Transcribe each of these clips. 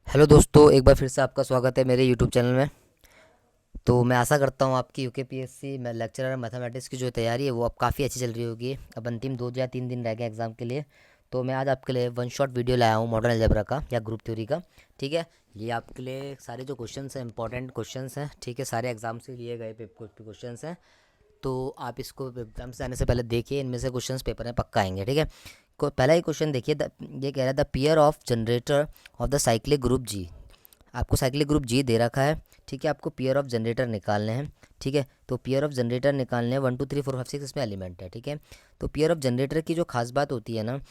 Hello दोस्तों, एक बार फिर से आपका स्वागत है मेरे यूट्यूब चैनल में। तो मैं आशा करता हूँ आपकी यूकेपीएससी में लेक्चरर मैथमेटिक्स की जो तैयारी है वो अब काफ़ी अच्छी चल रही होगी। अब अंतिम 2 या 3 दिन रह गए एग्ज़ाम के लिए। तो मैं आज आपके लिए वन शॉट वीडियो लाया हूँ मॉडर्न अलजेब्रा का या ग्रुप थ्योरी का। ठीक है, ये आपके लिए सारे जो क्वेश्चंस हैं इंपॉर्टेंट क्वेश्चंस हैं। ठीक है, सारे एग्जाम से लिए गए क्वेश्चंस हैं। तो आप इसको एग्जाम से आने से पहले देखिए, इनमें से क्वेश्चंस पेपर में पक्का आएंगे। ठीक है, पहला ही क्वेश्चन देखिए। ये कह रहा है the pair of generator of the cyclic group G. आपको साइक्लिक ग्रुप जी दे रखा है। ठीक है, आपको पेयर ऑफ जनरेटर निकालने हैं। ठीक है, तो पेयर ऑफ जनरेटर निकालने हैं 1 2 3 4 5 6 इसमें एलिमेंट है। ठीक है, तो पेयर ऑफ जनरेटर की जो खास बात होती है ना,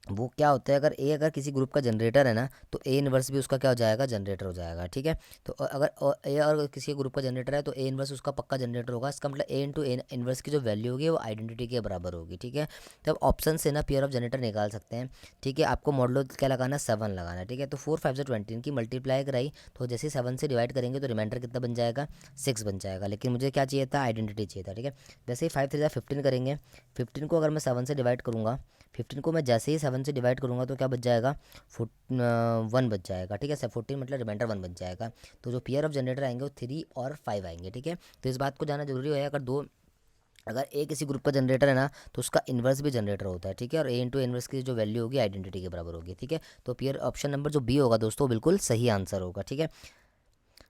वो क्या होता है, अगर किसी ग्रुप का जनरेटर है ना, तो ए इन्वर्स भी उसका क्या हो जाएगा, जनरेटर हो जाएगा। ठीक है, तो अगर ए और किसी ग्रुप का जनरेटर है तो ए इन्वर्स उसका पक्का जनरेटर होगा। इसका मतलब ए इंटू ए इन्वर्स की जो वैल्यू होगी वो आइडेंटिटी के बराबर होगी। ठीक है, तो अब ऑप्शन से ना पेयर ऑफ जनरेटर निकाल सकते हैं। ठीक है, आपको मॉडलो क्या लगाना है, 7 लगाना है। ठीक है, तो 4 5 से 20 इनकी मल्टीप्लाई कराई तो जैसे 7 से डिवाइड करेंगे तो रिमाइंडर कितना बन जाएगा, 6 बन जाएगा। लेकिन मुझे क्या चाहिए था, आइडेंटिटी चाहिए था। ठीक है, जैसे ही 5 3 15 करेंगे, 15 को अगर मैं 7 से डिवाइड करूँगा, 15 को मैं जैसे ही 7 से डिवाइड करूँगा तो क्या बच जाएगा, 1 बच जाएगा। ठीक है, 14 मतलब रिमाइंडर 1 बच जाएगा। तो जो पेयर ऑफ जनरेटर आएंगे वो 3 और 5 आएंगे। ठीक है, तो इस बात को जानना जरूरी है। अगर ए किसी ग्रुप का जनरेटर है ना, तो उसका इन्वर्स भी जनरेटर होता है। ठीक है, और ए इंटू इन्वर्स की जो वैल्यू होगी आइडेंटिटी के बराबर होगी। ठीक है, तो पेयर ऑप्शन नंबर जो बी होगा दोस्तों बिल्कुल सही आंसर होगा। ठीक है,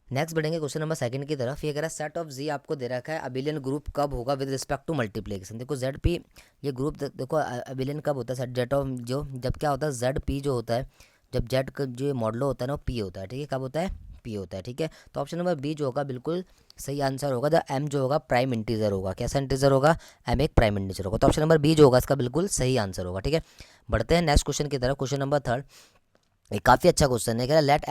नेक्स्ट बढ़ेंगे क्वेश्चन नंबर सेकंड की तरफ। ये कह रहा है सेट ऑफ जी आपको दे रखा है, अबिलियन ग्रुप कब होगा विद रिस्पेक्ट टू मल्टीप्लिकेशन। देखो जेड पी, ये ग्रुप देखो अबिलियन कब होता है, सेट जेट ऑफ जो जब क्या होता है, जेड पी जो होता है, जब जेड का जो मॉडल होता है ना वो पी होता है। ठीक है, कब होता है, पी होता है। ठीक है, तो ऑप्शन नंबर बी जो होगा बिल्कुल सही आंसर होगा। द एम जो होगा प्राइम इंटीजर होगा। कैसा इंटीजर होगा, एम एक प्राइम इंटीजर होगा। तो ऑप्शन नंबर बी जो होगा इसका बिल्कुल सही आंसर होगा। ठीक है, बढ़ते हैं नेक्स्ट क्वेश्चन की तरफ। क्वेश्चन नंबर थर्ड, ये काफ़ी अच्छा क्वेश्चन है। कह रहा है लेट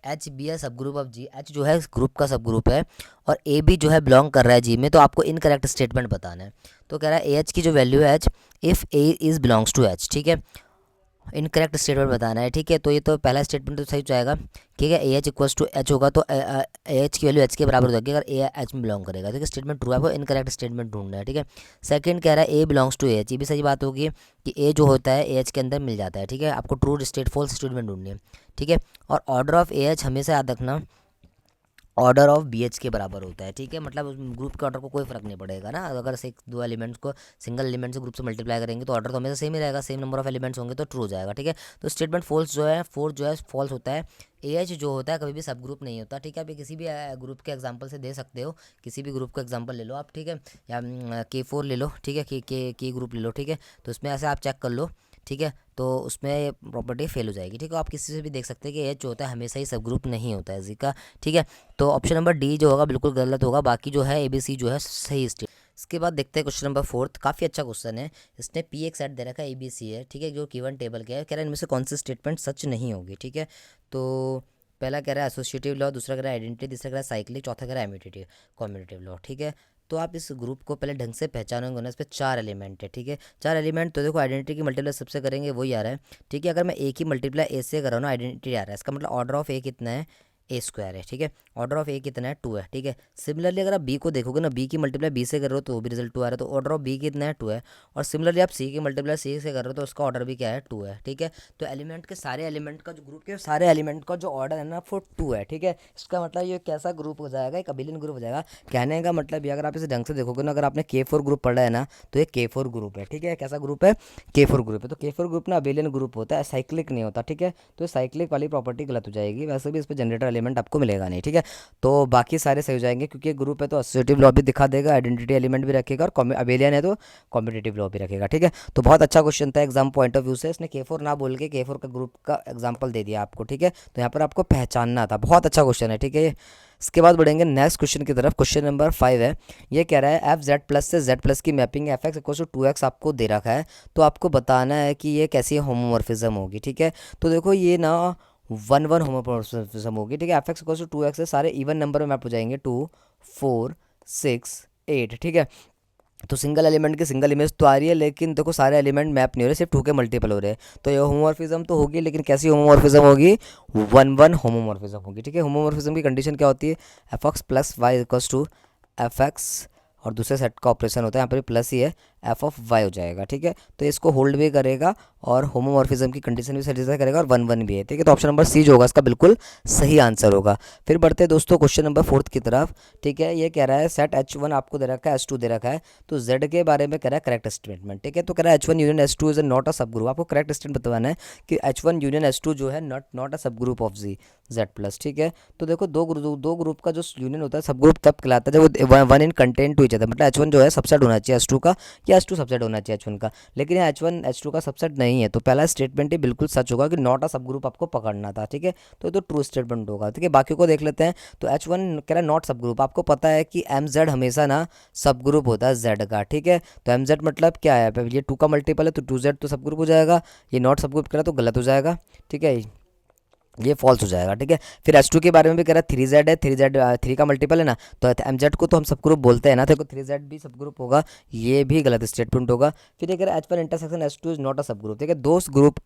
एच बी ए सब ग्रुप ऑफ जी। एच जो है ग्रुप का सब ग्रुप है और ए भी जो है बिलोंग कर रहा है जी में, तो आपको इनकरेक्ट स्टेटमेंट बताना है। तो कह रहा है ए एच की जो वैल्यू है H, if A is belongs to H. ठीक है, इनकरेक्ट स्टेटमेंट बताना है। ठीक है, तो ये तो पहला स्टेटमेंट तो सही हो जाएगा। ठीक है, A H equals to H होगा तो ए एच की वैल्यू एच के बराबर हो जाएगी अगर ए एच में बिलोंग करेगा। ठीक है, स्टेटमेंट ट्रू है, आपको इनकरेक्ट स्टेटमेंट ढूंढना है। ठीक है, सेकंड कह रहा है ए बिलोंग्स टू ए एच, ये भी सही बात होगी कि ए जो होता है ए एच के अंदर मिल जाता है। ठीक है, आपको ट्रू स्टेट फॉल्स स्टेटमेंट ढूंढनी है। ठीक है, और ऑर्डर ऑफ ए एच हमेशा याद रखना ऑर्डर ऑफ बी एच के बराबर होता है। ठीक है, मतलब उस ग्रुप के ऑर्डर को कोई फर्क नहीं पड़ेगा ना। अगर से दो एलिमेंट्स को सिंगल एलिमेंट से ग्रुप से मल्टीप्लाई करेंगे तो ऑर्डर तो हमेशा सेम ही रहेगा, सेम नंबर ऑफ एलिमेंट्स होंगे तो ट्रू हो जाएगा। ठीक है, तो स्टेटमेंट फोल्स जो है, फोर जो है फॉल्स होता है। ए एच जो होता है कभी भी सब ग्रुप नहीं होता। ठीक है, आप ये किसी भी ग्रुप के एग्जाम्पल से दे सकते हो, किसी भी ग्रुप का एग्जाम्पल ले लो आप। ठीक है, या K4 ले लो। ठीक है, के ग्रुप ले लो। ठीक है, तो उसमें ऐसे आप चेक कर लो। ठीक है, तो उसमें प्रॉपर्टी फेल हो जाएगी। ठीक है, आप किसी से भी देख सकते हैं कि एच जो होता है हमेशा ही सब ग्रुप नहीं होता है जी का। ठीक है, तो ऑप्शन नंबर डी जो होगा बिल्कुल गलत होगा, बाकी जो है ए बी सी जो है सही स्टेट। इसके बाद देखते हैं क्वेश्चन नंबर फोर्थ, काफ़ी अच्छा क्वेश्चन है। इसने पी एक सेट दे रखा है ए बी सी है। ठीक है, जो गिवन टेबल का है, कह रहा है इनमें से कौन सी स्टेटमेंट सच नहीं होगी। ठीक है, तो पहला कह रहा है एसोसिएटिव लॉ, दूसरा कह रहा है आइडेंटिटी, तीसरा कह रहा है साइक्लिक, चौथा कह रहा है एमिटेटिव कॉम्यूटेटिव लॉ। ठीक है, तो आप इस ग्रुप को पहले ढंग से पहचानोगे ना, इस पर 4 एलिमेंट है। ठीक है, 4 एलिमेंट, तो देखो आइडेंटिटी की मल्टीप्लाई सबसे करेंगे वही आ रहा है। ठीक है, अगर मैं ए की मल्टीप्लाई ए से कर रहा हूँ ना, आइडेंटिटी आ रहा है। इसका मतलब ऑर्डर ऑफ ए कितना है, ए स्क्वायर है। ठीक है, ऑर्डर ऑफ ए कितना है, 2 है। ठीक है, सिमिलरली अगर आप बी को देखोगे ना, बी की मल्टीप्लाई बी से कर रहे हो तो वो भी रिजल्ट 2 आ रहा है, तो ऑर्डर ऑफ बी कितना है, 2 है। और सिमिलरली आप सी की मल्टीप्लाई सी से कर रहे हो तो उसका ऑर्डर भी क्या है, 2 है। ठीक है, तो एलिमेंट के सारे एलिमेंट का जो ग्रुप के सारे एलिमेंट का जो ऑर्डर है ना वो 2 है। ठीक है, इसका मतलब ये कैसा ग्रुप हो जाएगा, एक अबिलियन ग्रुप हो जाएगा। कहने का मतलब ये, अगर आप इसे ढंग से देखोगे ना, अगर आपने K4 ग्रुप पढ़ा है ना, तो ये K4 ग्रुप है। ठीक है, कैसा ग्रुप है, K4 ग्रुप है। तो K4 ग्रुप ना अबिलियन ग्रुप होता है, साइक्लिक नहीं होता। ठीक है, तो साइक्लिक वाली प्रॉपर्टी गलत हो जाएगी। वैसे भी इस पर जनरेटर एलिमेंट आपको मिलेगा नहीं। ठीक है, तो बाकी सारे सही हो जाएंगे क्योंकि ग्रुप है तो एसोसिएटिव लॉ भी दिखा देगा, आइडेंटिटी एलिमेंट भी रखेगा, और अबेलियन है तो कॉम्पिटेटिव लॉ भी रखेगा। ठीक है, तो बहुत अच्छा क्वेश्चन था एग्जाम पॉइंट ऑफ व्यू से। इसने K4 ना बोल के K4 का ग्रुप का एग्जाम्पल दे दिया आपको। ठीक है, तो यहाँ पर आपको पहचानना था, बहुत अच्छा क्वेश्चन है। ठीक है, इसके बाद बढ़ेंगे नेक्स्ट क्वेश्चन की तरफ। क्वेश्चन नंबर 5 है, ये कह रहा है एफ जेड प्लस से जेड प्लस की mapping f x equal to 2x आपको दे रखा है। तो आपको बताना है कि ये कैसी होमोमॉर्फिज्म होगी। ठीक है, तो देखो ये ना 1 1 होमोमॉर्फिज्म होगी। ठीक है, f x equal to 2x है, सारे इवन नंबर में मैप हो जाएंगे, 2 4 6 8। ठीक है, तो सिंगल एलिमेंट की सिंगल इमेज तो आ रही है, लेकिन देखो सारे एलिमेंट मैप नहीं हो रहे, सिर्फ 2 के मल्टीपल हो रहे हैं। तो ये होमोमॉर्फिज्म तो होगी, लेकिन कैसी होमोमॉर्फिज्म होगी, 1 1 होमोमॉर्फिज्म होगी। ठीक है, होमोमॉर्फिज्म की कंडीशन क्या होती है, f x plus y equals to f x, और दूसरे सेट का ऑपरेशन होता है यहाँ पर प्लस ही है, एफ ऑफ वाई हो जाएगा। ठीक है, तो इसको होल्ड भी करेगा और होमोमॉर्फिज्म की कंडीशन भी सेटिस्फाई करेगा और 1 1 भी है। ठीक है, तो ऑप्शन नंबर सी जो होगा इसका बिल्कुल सही आंसर होगा। फिर बढ़ते हैं दोस्तों क्वेश्चन नंबर 4 की तरफ। ठीक है, ये कह रहा है सेट H1 आपको दे रखा है, H2 दे रखा है, तो Z के बारे में कह रहा है करेक्ट स्टेटमेंट। ठीक है, तो कह रहा है H1 union H2 is not a सब ग्रुप। आपको करेक्ट स्टेटमेंट बताना है कि H1 यूनियन H2 जो है नॉट अ सब ग्रुप ऑफ Z प्लस। ठीक है, तो देखो दो ग्रुप का जो यूनियन होता है सब ग्रुप तब कहलाता है जब वो one in content to each other, मतलब H1 जो है सबसेट होना चाहिए H2 का, या H2 सबसेट होना चाहिए H1 का, लेकिन यहाँ H1 H2 का सबसेट नहीं है, तो पहला स्टेटमेंट ही बिल्कुल सच होगा कि नॉट अ सब ग्रुप आपको पकड़ना था। ठीक है, तो ट्रू स्टेटमेंट होगा। ठीक है, बाकी को देख लेते हैं। तो H1 कह रहा है नॉट सब ग्रुप। आपको पता है कि MZ हमेशा ना सब ग्रुप होता है Z का। ठीक है, तो MZ मतलब क्या है, ये 2 का मल्टीपल है तो 2Z तो सब ग्रुप हो जाएगा। ये नॉट सब ग्रुप कह रहा है तो गलत हो जाएगा। ठीक है, ये फॉल्स हो जाएगा। ठीक है, फिर H2 के बारे में भी कह रहा है 3Z है, 3Z 3 का मल्टीपल है ना, तो MZ को तो हम सब ग्रुप बोलते हैं ना, तो 3Z भी सब ग्रुप होगा, ये भी गलत स्टेटमेंट होगा। फिर ये कह रहा है H1 intersection H2 is not a सब ग्रुप। ठीक है, दो ग्रुप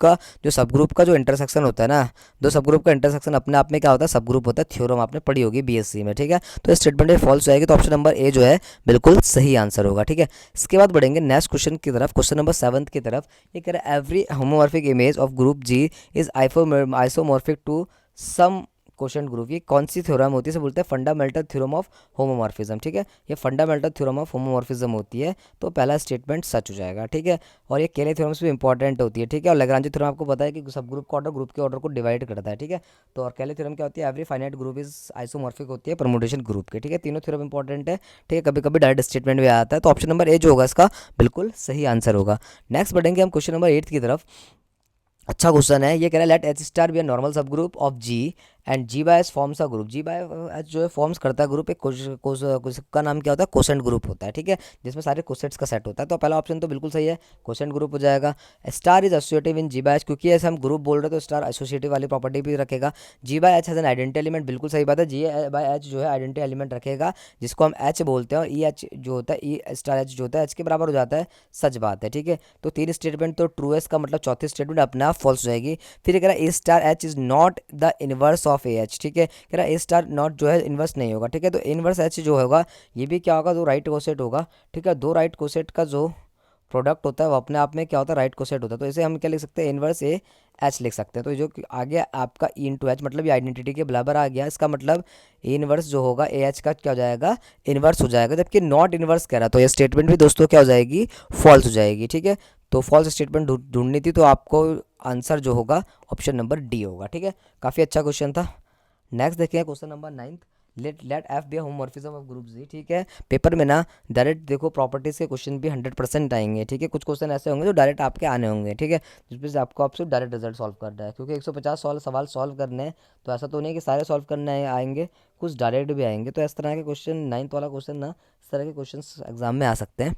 का जो इंटरसेक्शन होता है ना, दो सब ग्रुप का इंटरसेक्शन अपने आप में क्या होता है, सब ग्रुप होता है। थ्योरम आपने पढ़ी होगी BSc में। ठीक है, तो स्टेटमेंट फॉल्स हो जाएगी, तो ऑप्शन नंबर ए जो है बिल्कुल सही आंसर होगा। ठीक है, इसके बाद बढ़ेंगे नेक्स्ट क्वेश्चन की तरफ, क्वेश्चन नंबर 7 की तरफ। ये कह रहा है every homomorphic image of group G is isomorphic to some quotient group. ये कौन सी थ्योरम होती है, इसे बोलते हैं फंडामेंटल थ्योरम ऑफ होमोमॉर्फिज्म। ठीक है, ये फंडामेंटल थ्योरम ऑफ होमोमॉर्फिज्म होती है, तो पहला स्टेटमेंट सच हो जाएगा। ठीक है, और ये केले थ्योरम्स भी इंपॉर्टेंट होती है। ठीक है, और लैग्रांज थ्योरम आपको पता है कि सब ग्रुप का ऑर्डर ग्रुप के ऑर्डर को डिवाइड करता है। ठीक है, तो और केले थ्योरम क्या होती है, every finite group is isomorphic होती है परमुटेशन ग्रुप के। ठीक है, तीनों थ्योरम इंपॉर्टेंट है। ठीक है, कभी कभी डायरेक्ट स्टेटमेंट भी आता है, तो ऑप्शन नंबर ए जो होगा इसका बिल्कुल सही आंसर होगा। नेक्स्ट बढ़ेंगे हम क्वेश्चन नंबर 8 की तरफ। अच्छा क्वेश्चन है, ये कह रहा है let H star B a normal subgroup of G and G by H forms a group. G by H जो है फॉर्म्स करता है ग्रुप, एक का नाम क्या होता है, कोसेंट ग्रुप होता है। ठीक है, जिसमें सारे कोसेट्स का सेट होता है, तो पहला ऑप्शन तो बिल्कुल सही है, कोसेंट ग्रुप हो जाएगा। Star is associative in G by H, क्योंकि ऐसे हम ग्रुप बोल रहे हैं तो स्टार एसोसिएटिव वाली प्रॉपर्टी भी रखेगा। G by H has an identity element, बिल्कुल सही बात है, G बाय एच जो है आइडेंटिटी एलिमेंट रखेगा, जिसको हम H बोलते हैं, और ई एच जो होता है, ई स्टार एच जो होता है H के बराबर हो जाता है। सच बात है। ठीक है, तो 3 स्टेटमेंट तो ट्रू है, इसका मतलब चौथी स्टेटमेंट अपने आप फॉल्स हो जाएगी। फिर कह रहा है A star H is not the inverse of A H. ठीक है, कह रहा है ए स्टार नॉट जो है इनवर्स नहीं होगा। ठीक है, तो इनवर्स एच जो होगा ये भी क्या होगा, दो राइट कोसेट होगा। ठीक है, दो राइट कोसेट का जो प्रोडक्ट होता है वो अपने आप में क्या होता है, राइट कोसेट होता है, तो इसे हम क्या लिख सकते हैं, इनवर्स ए एच लिख सकते हैं। तो जो आ गया आपका ई इंटू एच, मतलब ये आइडेंटिटी के बराबर आ गया, इसका मतलब ए इनवर्स जो होगा ए एच का क्या हो जाएगा, इनवर्स हो जाएगा, जबकि नॉट इनवर्स कह रहा है, तो ये स्टेटमेंट भी दोस्तों क्या हो जाएगी, फॉल्स हो जाएगी। ठीक है, तो फॉल्स स्टेटमेंट ढूंढनी थी, तो आपको आंसर जो होगा ऑप्शन नंबर डी होगा। ठीक है, काफ़ी अच्छा क्वेश्चन था। नेक्स्ट देखिए question number 9, let F be homomorphism of group G. ठीक है, पेपर में ना डायरेक्ट देखो प्रॉपर्टीज के क्वेश्चन भी 100% आएंगे। ठीक है, कुछ क्वेश्चन ऐसे होंगे जो डायरेक्ट आपके आने होंगे। ठीक है, जिसमें से आपको आपसे डायरेक्ट रिजल्ट सॉल्व करना है, क्योंकि 150 सवाल सॉल्व करने हैं, तो ऐसा तो नहीं कि सारे सॉल्व करने आएंगे, कुछ डायरेक्ट भी आएंगे। तो इस तरह के क्वेश्चन 9th वाला क्वेश्चन ना, इस तरह के क्वेश्चन एग्जाम में आ सकते हैं।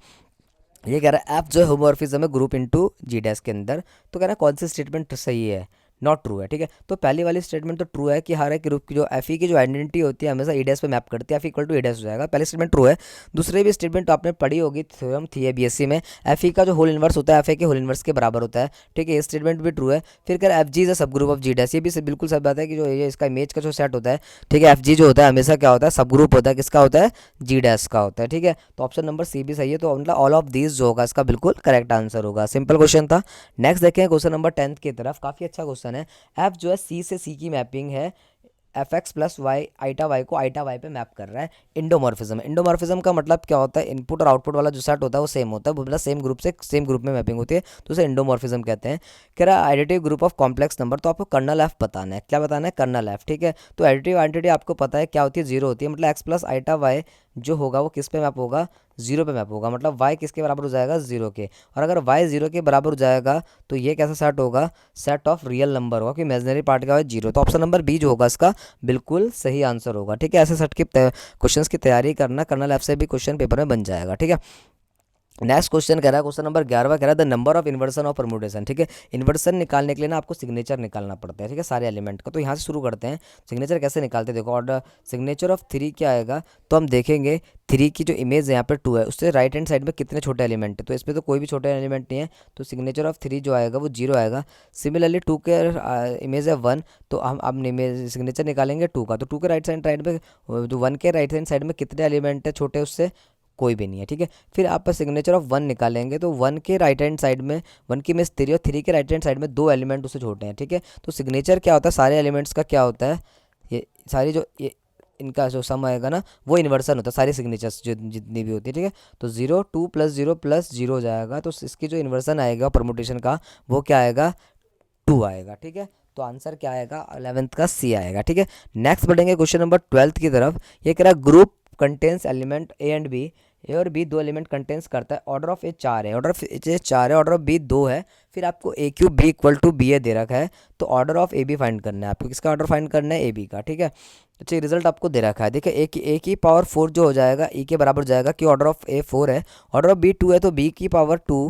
ये कह रहा है एफ जो है होमोमॉर्फिज्म है ग्रुप इनटू जी डैश के अंदर, तो कह रहा है कौन सी स्टेटमेंट सही है, नॉट ट्रू है। ठीक है, तो पहली वाली स्टेटमेंट तो ट्रू है कि हर एक ग्रुप की जो एफ ई की जो आइडेंटिटी होती है हमेशा ई डैश पे मैप करती है, f equal to e dash हो जाएगा, पहली स्टेटमेंट ट्रू है। दूसरी भी स्टेटमेंट तो आपने पढ़ी होगी, थ्योरम थी है BSc में, एफ ई का जो होल इनवर्स होता है एफ ए के होल इनवर्स के बराबर होता है। ठीक है, ये स्टेटमेंट भी ट्रू है। फिर कह रहा है एफ जी इज अ सब ग्रुप ऑफ जी डैश, ये भी बिल्कुल सही बात है कि जो ये इसका इमेज का जो सेट होता है, ठीक है, एफ जी जो होता है हमेशा क्या होता है, सब ग्रुप होता है, किसका होता है, जी डैश का होता है। ठीक है, तो ऑप्शन नंबर सी भी सही है, तो मतलब ऑल ऑफ दीज जो होगा इसका बिल्कुल करेक्ट आंसर होगा। सिंपल क्वेश्चन था। नेक्स्ट देखें क्वेश्चन नंबर 10 की तरफ, काफ़ी अच्छा क्वेश्चन है। एफ जो है सी से सी की मैपिंग है, f x plus y eta y को आइटा वाई पे मैप कर रहा है। इंडोमॉर्फिज्म, इंडोमॉर्फिज्म का मतलब क्या होता है, इनपुट और आउटपुट वाला जो सेट होता है वो सेम होता है, मतलब सेम ग्रुप से सेम ग्रुप में मैपिंग होती है, तो उसे इंडोमॉर्फिज्म कहते हैं। कह रहा है additive group of complex number, तो आपको कर्नल एफ बताना है, क्या बताना है, कर्नल एफ। ठीक है, तो एडिटिव आइडेंटिटी आपको पता है क्या होती है, जीरो होती है, मतलब एक्स प्लस आइटा वाई जो होगा वो किस पे मैप होगा, जीरो पे मैप होगा, मतलब वाई किसके बराबर हो जाएगा, जीरो के। और अगर वाई जीरो के बराबर हो जाएगा तो ये कैसा सेट होगा, सेट ऑफ रियल नंबर होगा, कि इमेजिनरी पार्ट का है जीरो, तो ऑप्शन नंबर बी जो होगा इसका बिल्कुल सही आंसर होगा। ठीक है, ऐसे सेट के क्वेश्चंस की तैयारी करना, कर्नल एफ से भी क्वेश्चन पेपर में बन जाएगा। ठीक है, नेक्स्ट क्वेश्चन कह रहा है, क्वेश्चन नंबर 11 कह रहा है the number of inversion of permutation. ठीक है, इन्वर्सन निकालने के लिए ना आपको सिग्नेचर निकालना पड़ता है। ठीक है, सारे एलिमेंट का, तो यहाँ से शुरू करते हैं। सिग्नेचर कैसे निकालते हैं, देखो ऑर्डर सिग्नेचर ऑफ 3 क्या आएगा, तो हम देखेंगे 3 की जो इमेज है यहाँ पर 2 है, उससे राइट हैंड साइड में कितने छोटे एलिमेंट है, तो इसमें तो कोई भी छोटे एलिमेंट नहीं है, तो सिग्नेचर ऑफ 3 जो आएगा वो 0 आएगा। सिमिलरली 2 के इमेज है 1, तो हम अब सिग्नेचर निकालेंगे 2 का, तो 2 के राइट साइड में जो 1 के राइट हैंड साइड में कितने एलिमेंट है छोटे, उससे कोई भी नहीं है, ठीक है। फिर आप सिग्नेचर ऑफ 1 निकालेंगे तो 1 के राइट हैंड साइड में 1 की इमेज 3 और 3 के राइट हैंड साइड में 2 एलिमेंट उससे छोटे हैं, ठीक है। तो सिग्नेचर क्या होता है, सारे एलिमेंट्स का क्या होता है, ये सारी जो ये इनका जो सम आएगा ना वो इन्वर्सन होता है, सारी सिग्नेचर्स जो जितनी भी होती है, ठीक है। तो 0 2 + 0 हो जाएगा, तो इसकी जो इन्वर्सन आएगा परमुटेशन का वो क्या आएगा, 2 आएगा, ठीक है। तो आंसर क्या आएगा, 11th का सी आएगा, ठीक है। नेक्स्ट बढ़ेंगे क्वेश्चन नंबर 12 की तरफ। ये कह रहा है group contains element A and B, A और बी 2 एलिमेंट कंटेन्स करता है, ऑर्डर ऑफ ए 4 है, ऑर्डर ऑफ ए 4 है, ऑर्डर ऑफ बी 2 है, फिर आपको A cube B equal to B A दे रखा है, तो order of A B find करना है आपको, किसका ऑर्डर फाइंड करना है, ए बी का, ठीक है। अच्छा रिजल्ट आपको दे रखा है, देखिए ए की पावर 4 जो हो जाएगा ई के बराबर हो जाएगा कि ऑर्डर ऑफ ए 4 है, ऑर्डर ऑफ बी 2 है, तो बी की पावर 2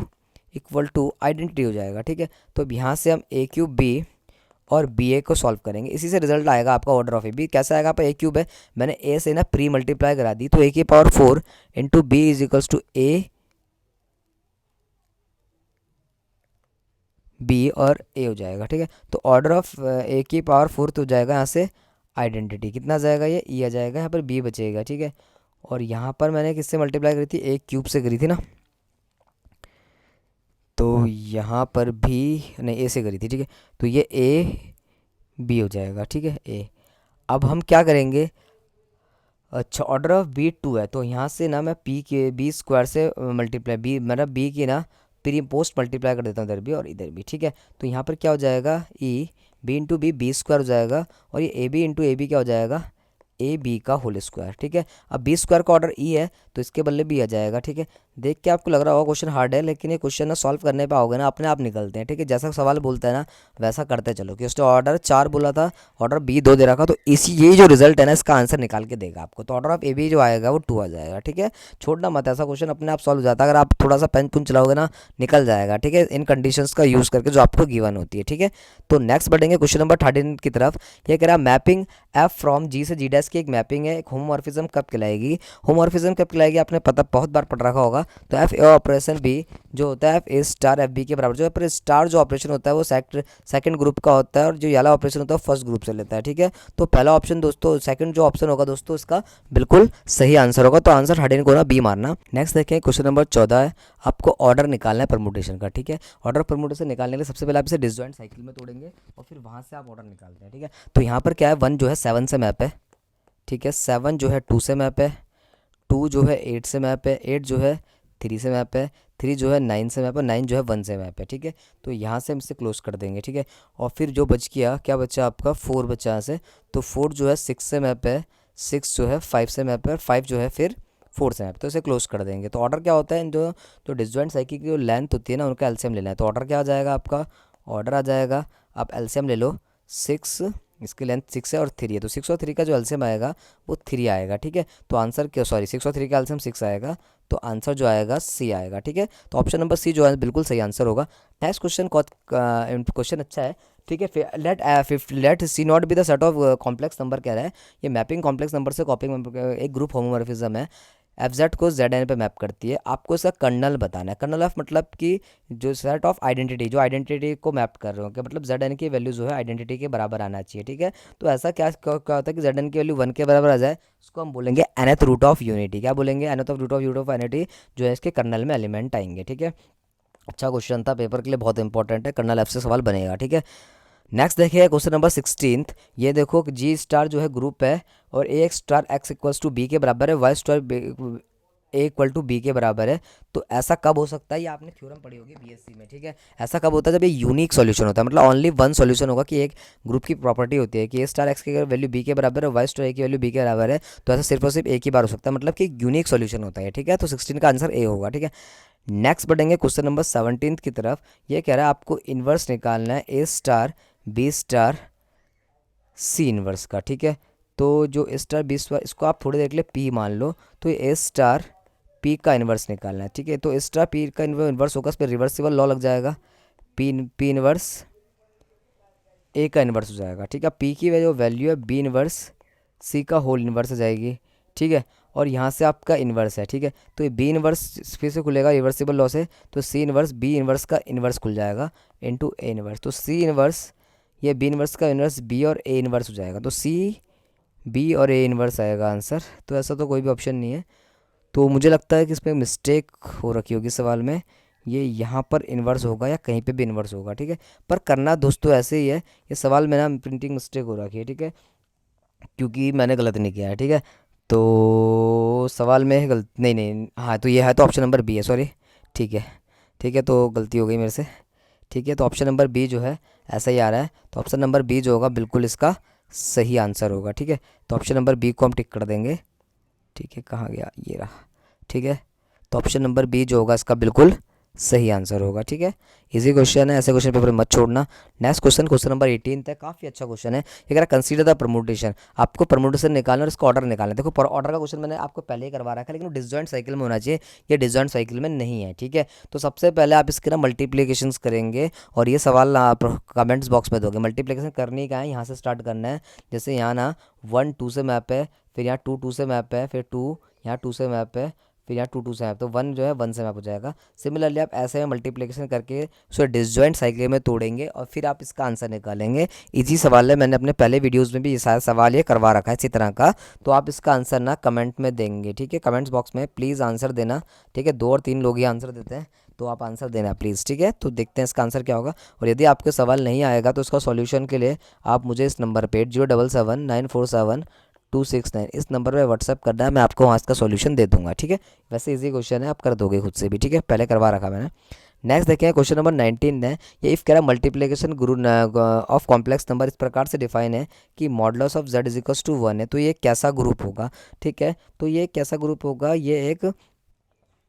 इक्वल टू आइडेंटिटी हो जाएगा, ठीक है। तो यहाँ से हम ए क्यूब बी और बी ए को सॉल्व करेंगे, इसी से रिजल्ट आएगा आपका ऑर्डर ऑफ ए बी कैसा आएगा, आपका ए क्यूब है, मैंने ए से ना प्री मल्टीप्लाई करा दी, तो ए की power 4 into B is equals to A B और ए हो जाएगा, ठीक है। तो ऑर्डर ऑफ ए की पावर 4 तो हो जाएगा यहाँ से आइडेंटिटी, कितना आ जाएगा ये ई आ जाएगा, यहाँ पर बी बचेगा, ठीक है। और यहाँ पर मैंने किससे मल्टीप्लाई करी थी, ए क्यूब से करी थी ना, तो यहाँ पर भी नहीं ए से करी थी, ठीक है। तो ये ए बी हो जाएगा, ठीक है ए। अब हम क्या करेंगे, अच्छा ऑर्डर ऑफ बी 2 है, तो यहाँ से ना मैं पी के बी स्क्वायर से मल्टीप्लाई बी मतलब बी की ना प्री पोस्ट मल्टीप्लाई कर देता हूँ इधर भी और इधर भी, ठीक है। तो यहाँ पर क्या हो जाएगा, e B into B B square हो जाएगा, और ये A B into A B क्या हो जाएगा, ए बी का होल स्क्वायर, ठीक है। अब बी स्क्वायर का ऑर्डर ई है तो इसके बदले बी आ जाएगा, ठीक है। देख के आपको लग रहा होगा क्वेश्चन हार्ड है, लेकिन ये क्वेश्चन ना सॉल्व करने पे आओगे ना अपने आप निकलते हैं, ठीक है। जैसा सवाल बोलता है ना वैसा करते चलो, कि उसने ऑर्डर 4 बोला था, ऑर्डर बी 2 दे रखा, तो इसी यही जो रिजल्ट है ना इसका आंसर निकाल के देगा आपको, तो ऑर्डर ऑफ ए बी जो आएगा वो 2 आ जाएगा, ठीक है। छोड़ना मत, ऐसा क्वेश्चन अपने आप सॉल्व हो जाता है, अगर आप थोड़ा सा पेन पुन चलाओगे ना निकल जाएगा, ठीक है, इन कंडीशंस का यूज़ करके जो आपको गिवन होती है, ठीक है। तो नेक्स्ट बढ़ेंगे क्वेश्चन नंबर 13 की तरफ। ये कह रहा है मैपिंग एफ फ्रॉम जी से जी डैश की एक मैपिंग है, एक होमोमॉर्फिज्म कब कहलाएगी, होमोमॉर्फिज्म कब कहलाएगी आपने पता बहुत बार पढ़ रखा होगा। तो एफ ए ऑपरेशन बी जो होता है f A star f B के बराबर, जो पर स्टार जो ऑपरेशन होता है वो सेकंड ग्रुप का होता है, और जो वाला ऑपरेशन होता है वो फर्स्ट ग्रुप से लेता है, ठीक है। तो पहला ऑप्शन दोस्तों, सेकंड जो ऑप्शन होगा दोस्तों इसका बिल्कुल सही आंसर होगा, तो आंसर 13 को ना बी मारना। नेक्स्ट देखें क्वेश्चन नंबर 14 है, आपको ऑर्डर निकालना है परमुटेशन का, ठीक है। ऑर्डर परमुटेशन निकालने के लिए सबसे पहले आप इसे डिसजॉइंट साइकिल में तोड़ेंगे और फिर वहाँ से आप ऑर्डर निकालते हैं, ठीक है। तो यहाँ पर क्या है, 1 जो है 7 से मैप है, ठीक है, 7 जो है 2 से मैप है, 2 जो है 8 से मैप है, 8 जो है 3 से मैप है, 3 जो है 9 से मैप है, 9 जो है 1 से मैप है, ठीक है। तो यहाँ से हम इसे क्लोज कर देंगे, ठीक है। और फिर जो बच गया, क्या बचा आपका 4 बचा यहाँ से, तो 4 जो है 6 से मैप है, 6 जो है 5 से मैप है, और 5 जो है फिर 4 से मैप, तो इसे क्लोज कर देंगे। तो ऑर्डर क्या होता है, जो जो डिसजॉइंट साइकिल की जो लेंथ होती है ना उनका एलसीएम लेना है, तो ऑर्डर क्या आ जाएगा आपका, ऑर्डर आ जाएगा, आप एलसीएम ले लो 6, इसकी लेंथ 6 है और 3 है, तो 6 और 3 का जो एलसीएम आएगा वो 3 आएगा, ठीक है। तो आंसर क्या, सॉरी 6 और 3 का एलसीएम 6 आएगा, तो आंसर जो आएगा सी आएगा, ठीक है। तो ऑप्शन नंबर सी जो है बिल्कुल सही आंसर होगा। नेक्स्ट क्वेश्चन क्वेश्चन अच्छा है, ठीक है। Let see not be the set of complex number कह रहा है, ये मैपिंग कॉम्प्लेक्स नंबर से कॉपिंग एक ग्रुप होमोमॉर्फिज्म है, एफ जेड को जेड एन पे मैप करती है, आपको इसका कर्नल बताना है। कर्नल ऑफ मतलब कि जो सेट ऑफ आइडेंटिटी, जो आइडेंटिटी को मैप कर रहे हो, कि मतलब जेड एन की वैल्यू जो है आइडेंटिटी के बराबर आना चाहिए, ठीक है। तो ऐसा क्या क्या क्या होता है कि जेड एन की वैल्यू 1 के बराबर आ जाए, उसको हम बोलेंगे nth रूट ऑफ यूनिटी, क्या बोलेंगे, nth of root of unity जो है इसके कर्नल में एलिमेंट आएंगे, ठीक है। अच्छा क्वेश्चन था, पेपर के लिए बहुत इंपॉर्टेंट है, कर्नल एफ से सवाल बनेगा, ठीक है। नेक्स्ट देखिए क्वेश्चन नंबर 16, ये देखो कि जी स्टार जो है ग्रुप है और A X star X equals to B के बराबर है, Y star A equal to B के बराबर है, तो ऐसा कब हो सकता है, ये आपने थ्योरम पढ़ी होगी बीएससी में, ठीक है। ऐसा कब होता है, जब ये यूनिक सॉल्यूशन होता है, मतलब ओनली वन सॉल्यूशन होगा, कि एक ग्रुप की प्रॉपर्टी होती है कि ए स्टार एक्स की वैल्यू बी के बराबर है, वाई स्टार ए की वैल्यू बी के बराबर है, तो ऐसा सिर्फ और सिर्फ एक ही बार हो सकता है, मतलब कि यूनिक सॉल्यूशन होता है, ठीक है। तो 16 का आंसर ए होगा, ठीक है। नेक्स्ट बढ़ेंगे क्वेश्चन नंबर 17 की तरफ। ये कह रहा है आपको इन्वर्स निकालना है A star B star C inverse का, ठीक है। तो जो ए स्टार बी स्टार, इसको आप थोड़ी देर के लिए पी मान लो, तो ये ए स्टार पी का इन्वर्स निकालना है, ठीक है। तो ए स्टार पी का इन्वर्स होगा, उस पर रिवर्सिबल लॉ लग जाएगा, पी इन्वर्स ए का इन्वर्स हो जाएगा, ठीक है। पी की जो वैल्यू है बी इन्वर्स सी का होल इन्वर्स आ जाएगी, ठीक है। और यहाँ से आपका इन्वर्स है, ठीक है। तो ये बी इन्वर्स फिर से खुलेगा रिवर्सिबल लॉ से, तो सी इन्वर्स बी इन्वर्स का इन्वर्स खुल जाएगा इनटू ए इन्वर्स, तो सी इन्वर्स ये बी इन्वर्स का इन्वर्स बी और ए इन्वर्स हो जाएगा, तो सी बी और ए इन्वर्स आएगा आंसर। तो ऐसा तो कोई भी ऑप्शन नहीं है, तो मुझे लगता है कि इसमें मिस्टेक हो रखी होगी सवाल में, ये यहाँ पर इन्वर्स होगा या कहीं पे भी इन्वर्स होगा, ठीक है। पर करना दोस्तों ऐसे ही है, ये सवाल में ना प्रिंटिंग मिस्टेक हो रखी है, ठीक है, क्योंकि मैंने गलत नहीं किया है, ठीक है। तो सवाल में है गलत, नहीं नहीं, हाँ तो ये है, तो ऑप्शन नंबर बी है, सॉरी, ठीक है, ठीक है, तो गलती हो गई मेरे से, ठीक है। तो ऑप्शन नंबर बी जो है ऐसा ही आ रहा है, तो ऑप्शन नंबर बी जो होगा बिल्कुल इसका सही आंसर होगा, ठीक है। तो ऑप्शन नंबर बी को हम टिक कर देंगे, ठीक है, कहाँ गया, ये रहा, ठीक है। तो ऑप्शन नंबर बी जो होगा इसका बिल्कुल सही आंसर होगा, ठीक है। इजी क्वेश्चन है, ऐसे क्वेश्चन पेपर में मत छोड़ना। नेक्स्ट क्वेश्चन, क्वेश्चन नंबर 18 है, काफ़ी अच्छा क्वेश्चन है। ये कह रहा कंसीडर द परमुटेशन, आपको परमुटेशन निकालना और इसका ऑर्डर निकालना है। देखो ऑर्डर का क्वेश्चन मैंने आपको पहले ही करवा रखा है, लेकिन वो डिसजॉइंट साइकिल में होना चाहिए, ये डिसजॉइंट साइकिल में नहीं है, ठीक है। तो सबसे पहले आप इसके ना मल्टीप्लीकेशंस करेंगे, और ये सवाल आप कमेंट्स बॉक्स में दोगे। मल्टीप्लीकेशन करनी का है, यहाँ से स्टार्ट करना है, जैसे यहाँ ना 1 2 से मैप है, फिर यहाँ 2 2 से मैप है, फिर 2 यहाँ 2 से मैप है, फिर यहाँ 2 2 से मैप, तो 1 जो है 1 से मैप हो जाएगा। सिमिलरली आप ऐसे में मल्टीप्लिकेशन करके उसे डिसजॉइंट साइकिल में तोड़ेंगे और फिर आप इसका आंसर निकालेंगे। इजी सवाल है, मैंने अपने पहले वीडियोस में भी ये सारा सवाल ये करवा रखा है इसी तरह का। तो आप इसका आंसर ना कमेंट में देंगे, ठीक है, कमेंट्स बॉक्स में प्लीज़ आंसर देना, ठीक है। 2 और 3 लोग ही आंसर देते हैं, तो आप आंसर देना प्लीज़, ठीक है। तो देखते हैं इसका आंसर क्या होगा। और यदि आपके सवाल नहीं आएगा तो उसका सॉल्यूशन के लिए आप मुझे इस नंबर पे 077 947 269 इस नंबर पे व्हाट्सअप करना है, मैं आपको वहाँ इसका सॉल्यूशन दे दूंगा, ठीक है। वैसे इजी क्वेश्चन है, आप कर दोगे खुद से भी, ठीक है, पहले करवा रखा मैंने। नेक्स्ट देखें, क्वेश्चन नंबर 19 है। ये इफ़ कह रहा multiplication Guru of complex number इस प्रकार से डिफाइन है कि modulus of z is equals to 1 है, तो ये कैसा ग्रुप होगा, ठीक है। तो ये कैसा ग्रुप होगा, ये एक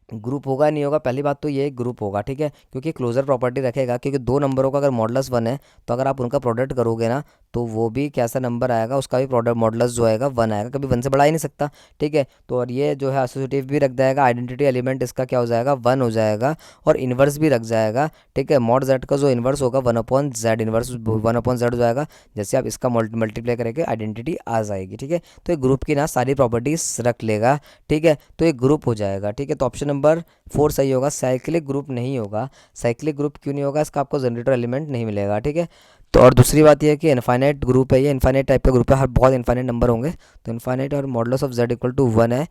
ग्रुप होगा नहीं होगा, पहली बात तो ये एक ग्रुप होगा, ठीक है, क्योंकि क्लोजर प्रॉपर्टी रखेगा, क्योंकि दो नंबरों का अगर मॉडुलस 1 है तो अगर आप उनका प्रोडक्ट करोगे ना, तो वो भी कैसा नंबर आएगा, उसका भी प्रोडक्ट मॉडुलस जो आएगा 1 आएगा, कभी 1 से बढ़ा ही नहीं सकता, ठीक है। तो और ये जो है एसोसिएटिव भी रख जाएगा, आइडेंटिटी एलिमेंट इसका क्या हो जाएगा 1 हो जाएगा, और इन्वर्स भी रख जाएगा, ठीक है। मॉड जेड का जो इन्वर्स होगा 1/z, इन्वर्स 1/z हो जाएगा, जैसे आप इसका मल्टीप्लाई करेंगे आइडेंटिटी आ जाएगी, ठीक है। तो एक ग्रुप की ना सारी प्रॉपर्टीज रख लेगा, ठीक है, तो एक ग्रुप हो जाएगा, ठीक है। तो ऑप्शन नंबर 4 सही होगा, साइक्लिक ग्रुप नहीं होगा। साइक्लिक ग्रुप क्यों नहीं होगा, इसका आपको जनरेटर एलिमेंट नहीं मिलेगा, ठीक है। तो और दूसरी बात यह है कि इनफाइनाइट ग्रुप है, ये इनफाइनाइट टाइप का ग्रुप है, हर बहुत इनफाइनाइट नंबर होंगे, तो इनफाइनाइट और modulus of z equal to 1 है,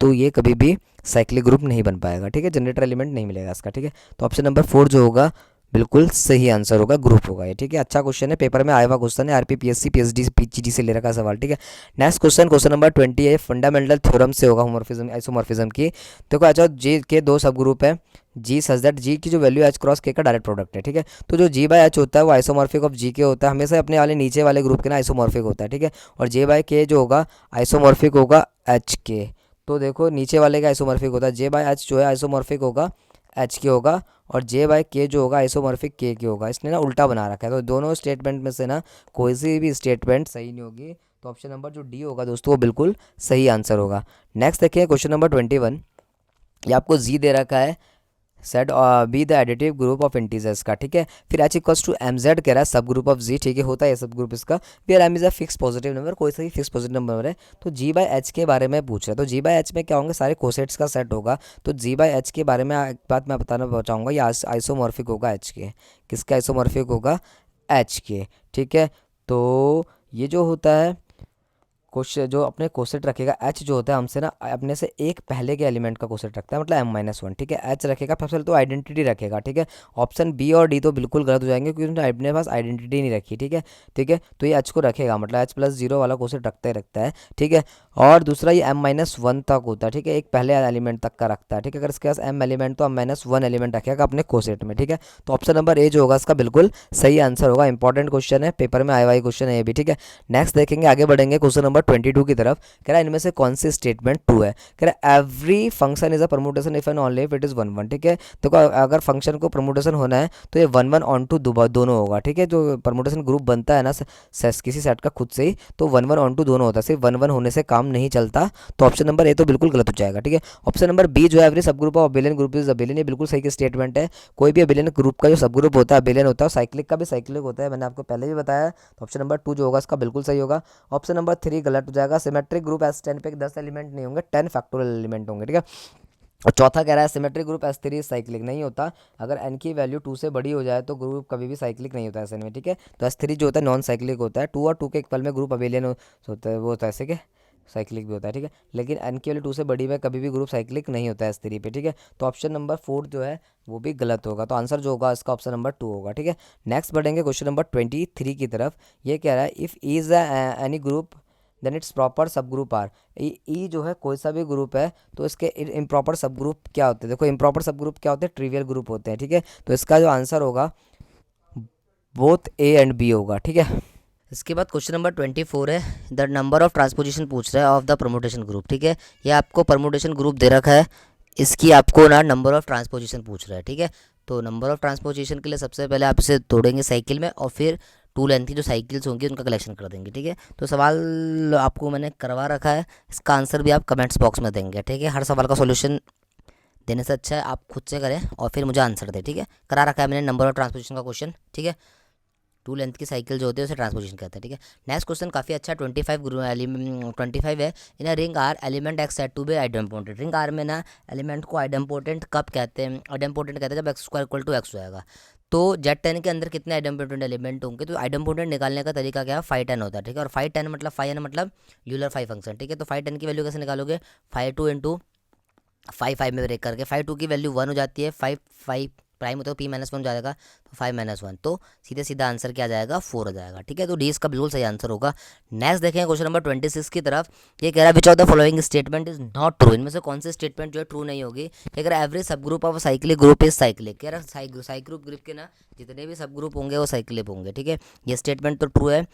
तो ये कभी भी साइक्लिक ग्रुप नहीं बन पाएगा, ठीक है, जनरेटर एलिमेंट नहीं मिलेगा इसका, ठीक है। तो ऑप्शन नंबर 4 जो होगा बिल्कुल सही आंसर होगा, ग्रुप होगा ये, ठीक है। अच्छा क्वेश्चन है, पेपर में आया हुआ क्वेश्चन है, आरपी पीएससी पीएचडी पीजीडी से ले रखा सवाल, ठीक है। नेक्स्ट क्वेश्चन, क्वेश्चन नंबर 20 है, फंडामेंटल थ्योरम से होगा होमोमॉर्फिज्म आइसोमॉर्फिज्म की। देखो अच्छा, जी के दो सब ग्रुप है, जी सच दैट जी की जो वैल्यू एच क्रॉस के का डायरेक्ट प्रोडक्ट है, ठीक है। तो जो जी बाय एच होता है वो आइसोमॉर्फिक ऑफ जी के होता है, हमेशा अपने वाले नीचे वाले ग्रुप के ना आइसोमॉर्फिक होता है, ठीक है। और जे बाय के जो होगा आइसोमॉर्फिक होगा एच के, तो देखो नीचे वाले का आइसोमॉर्फिक होता है, जे बाय एच जो है आइसोमॉर्फिक होगा एच के होगा, और जे बाय के जो होगा आइसोमॉर्फिक के होगा, इसने ना उल्टा बना रखा है, तो दोनों स्टेटमेंट में से ना कोई सी भी स्टेटमेंट सही नहीं होगी, तो ऑप्शन नंबर जो डी होगा दोस्तों वो बिल्कुल सही आंसर होगा। नेक्स्ट देखिए क्वेश्चन नंबर 21, ये आपको जी दे रखा है, set B the additive group of integers का, ठीक है। फिर H equals to M Z कह रहा है सब ग्रुप ऑफ जी, ठीक है, होता है सब ग्रुप इसका। फिर M is a fix positive number, कोई सा भी फिक्स पॉजिटिव नंबर है, तो जी बाय एच के बारे में पूछ रहा है, तो जी बाय एच में क्या होंगे, सारे कोसेट्स का सेट होगा, तो जी बाय एच के बारे में एक बात मैं बताना चाहूँगा, ये आइसोमॉर्फिक होगा एच के, किसका आइसोमॉर्फिक होगा एच के, ठीक है। तो ये जो होता है क्वेश्चन, जो अपने कोसेट रखेगा एच जो होता है हमसे ना अपने से एक पहले के एलिमेंट का कोसेट रखता है, मतलब m-1, ठीक है। एच रखेगा सबसे पहले तो आइडेंटिटी रखेगा, ठीक है। ऑप्शन बी और डी तो बिल्कुल गलत हो जाएंगे, क्योंकि उन्होंने अपने पास आइडेंटिटी नहीं रखी, ठीक है, ठीक है। तो ये एच को रखेगा, मतलब एच प्लस 0 वाला कोसेट रखता ही रखता है, ठीक है। और दूसरा ये m-1 तक होता है, ठीक है, एक पहले एलिमेंट तक का रखता है, ठीक है। अगर इसके पास m एलिमेंट तो m-1 एलिमेंट रखेगा अपने कोसेट में, ठीक है। तो ऑप्शन नंबर ए जो होगा इसका बिल्कुल सही आंसर होगा, इंपॉर्टेंट क्वेश्चन है, पेपर में आया हुआ क्वेश्चन है ये भी, ठीक है। नेक्स्ट देखेंगे, आगे बढ़ेंगे क्वेश्चन नंबर 22 की तरफ। कह रहा है इनमें से कौन सी स्टेटमेंट ट्रू है, कह रहा है every function is a permutation if and only if it is 1 1, ठीक है। देखो अगर फंक्शन को परमुटेशन होना है तो ये 1 1 ऑन टू दोनों होगा, ठीक है। जो परमुटेशन ग्रुप बनता है ना किसी सेट का खुद से ही, तो 1 1 ऑन टू दोनों होता है, सिर्फ 1 1 होने से काम नहीं चलता, तो ऑप्शन नंबर ए तो बिल्कुल गलत हो जाएगा, ठीक है। ऑप्शन नंबर बी जो है एवरी सब group of abelian group is abelian, ये बिल्कुल सही की स्टेटमेंट है। कोई भी अबिलियन ग्रुप का जो सब ग्रुप होता है अबिलियन होता है, साइक्लिक का भी साइक्लिक होता है, मैंने आपको पहले भी बताया, तो ऑप्शन नंबर 2 जो होगा इसका बिल्कुल सही होगा। ऑप्शन नंबर 3 गलत हो जाएगा, सिमेट्रिक ग्रुप एस 10 पे 10 एलिमेंट नहीं होंगे, 10 फैक्टोरियल एलिमेंट होंगे, ठीक है। और चौथा कह रहा है सिमेट्रिक ग्रुप S3 साइक्लिक नहीं होता, अगर n की वैल्यू 2 से बड़ी हो जाए तो ग्रुप कभी भी साइक्लिक नहीं होता ऐसे में, ठीक है। तो S3 जो होता है नॉन साइक्लिक होता है, 2 और 2 के इक्वल में ग्रुप अबेलियन होता है, वो होता है ऐसे के साइक्लिक भी होता है, ठीक है। लेकिन n की वैल्यू 2 से बड़ी में कभी भी ग्रुप साइक्लिक नहीं होता है S3 पे, ठीक है। तो ऑप्शन नंबर 4 जो है वो भी गलत होगा। तो आंसर जो होगा इसका ऑप्शन नंबर 2 होगा, ठीक है। नेक्स्ट बढ़ेंगे क्वेश्चन नंबर 23 की तरफ। ये कह रहा है if e is any group then its proper subgroup are. E जो है कोई सा भी ग्रुप है तो इसके इम्प्रॉपर सब ग्रुप क्या होते हैं। देखो इम्प्रॉपर सब ग्रुप क्या होते हैं, ट्रिवियल ग्रुप होते हैं, ठीक है। तो इसका जो आंसर होगा बोथ ए एंड बी होगा, ठीक है। इसके बाद क्वेश्चन नंबर 24 है, द नंबर ऑफ ट्रांसपोजिशन पूछ रहा है ऑफ द परमुटेशन ग्रुप, ठीक है। ये आपको परमुटेशन ग्रुप दे रखा है, इसकी आपको ना नंबर ऑफ ट्रांसपोजिशन पूछ रहा है, ठीक है। तो नंबर ऑफ ट्रांसपोजिशन के लिए सबसे पहले आप इसे तोड़ेंगे साइकिल में और फिर टू लेंथ की जो साइकिल्स होंगी उनका कलेक्शन कर देंगे, ठीक है। तो सवाल आपको मैंने करवा रखा है, इसका आंसर भी आप कमेंट्स बॉक्स में देंगे, ठीक है। हर सवाल का सोल्यूशन देने से अच्छा है आप खुद से करें और फिर मुझे आंसर दें, ठीक है। करा रखा है मैंने नंबर ऑफ ट्रांसपोजिशन का क्वेश्चन, ठीक है। टू लेंथ की साइकिल जो होती है उसे ट्रांसपोजिशन कहते हैं, ठीक है। नेक्स्ट क्वेश्चन काफ़ी अच्छा 25 है। In a ring R element X set to be idempotent. Ring R में ना एलिमेंट को आइडेम्पोर्टेंट कब कहते हैं, आइडेम्पोर्टेंट कहते हैं जब x square equal to x होगा। तो Z10 के अंदर कितने आइडेम्पोर्टेंट एलिमेंट होंगे, तो आइडेम्पोर्टेंट निकालने का तरीका क्या है, 510 होता है, ठीक है। और 510 मतलब 5n मतलब यूलर 5 फंक्शन, ठीक है। तो 510 की वैल्यू कैसे निकालोगे, 5 2 इंटू 5 में ब्रेक करके 5 2 की वैल्यू 1 हो जाती है, 5 5 प्राइम होता है P -1 हो जाएगा, तो 5 - 1 तो सीधे सीधा आंसर क्या आ जाएगा, 4 हो जाएगा, ठीक है। तो डी इसका बिल्कुल सही आंसर होगा। नेक्स्ट देखें क्वेश्चन नंबर 26 की तरफ। ये कह रहा है which of the following statement is not true. इनमें से कौन सी स्टेटमेंट जो है ट्रू नहीं होगी। क्या कह रहा है एवरेज सब group of cyclic group is cyclic. कह रहा है साइक्लिक ग्रुप के ना जितने भी सब ग्रुप होंगे वो साइक्लिक होंगे, ठीक है। ये स्टेटमेंट तो ट्रू है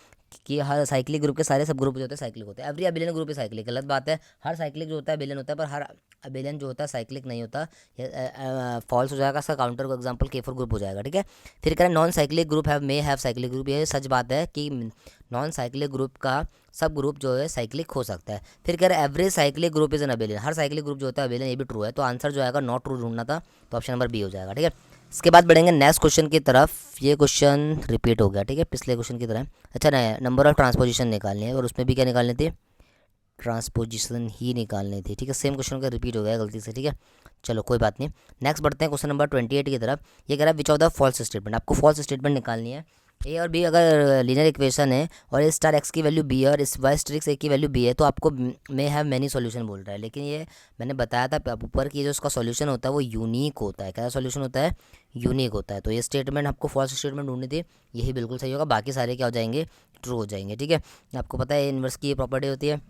कि हर साइक्लिक ग्रुप के सारे सब ग्रुप जो होते हैं साइक्लिक होते हैं। एवरी अबिलियन ग्रुप ही साइक्लिक, गलत बात है। हर साइक्लिक जो होता है अबिलियन होता है, पर हर अबिलियन जो होता है साइक्लिक नहीं होता, फॉल्स हो जाएगा। इसका काउंटर को एग्जांपल K4 ग्रुप हो जाएगा, ठीक है। फिर कह रहे हैं non cyclic group have cyclic group. ये सच बात है कि नॉन साइक्लिक ग्रुप का सब ग्रुप जो है साइक्लिक हो सकता है। फिर कह रहे हैं average cyclic group is an abelian. Her cyclic group जो होता है अबिलियन, ये भी ट्रू है। तो आंसर जो आएगा नॉट ट्रू ढूंढना था, तो ऑप्शन नंबर बी हो जाएगा, ठीक है। इसके बाद बढ़ेंगे नेक्स्ट क्वेश्चन की तरफ। ये क्वेश्चन रिपीट हो गया, ठीक है, पिछले क्वेश्चन की तरह। अच्छा नया नंबर ऑफ ट्रांसपोजिशन निकालनी है और उसमें भी क्या निकालनी थी, ट्रांसपोजिशन ही निकालनी थी, ठीक है। सेम क्वेश्चन का रिपीट हो गया गलती से, ठीक है। चलो कोई बात नहीं। नेक्स्ट बढ़ते हैं क्वेश्चन नंबर 28 की तरफ। ये कह रहा है which of the false statement. आपको फॉल्स स्टेटमेंट निकालनी है। ए और बी अगर लीनियर इक्वेशन है और ए स्टार एक्स की वैल्यू बी है और इस वाई स्टार एक्स ए की वैल्यू बी है, तो आपको मे हैव मैनी सॉल्यूशन बोल रहा है। लेकिन ये मैंने बताया था ऊपर कि जो उसका सॉल्यूशन होता है वो यूनिक होता है। क्या सॉल्यूशन होता है, यूनिक होता है। तो ये स्टेटमेंट आपको फॉल्स स्टेटमेंट ढूंढनी थी, यही बिल्कुल सही होगा। बाकी सारे क्या हो जाएंगे, ट्रू हो जाएंगे, ठीक है। आपको पता है इन्वर्स की ये प्रॉपर्टी होती है,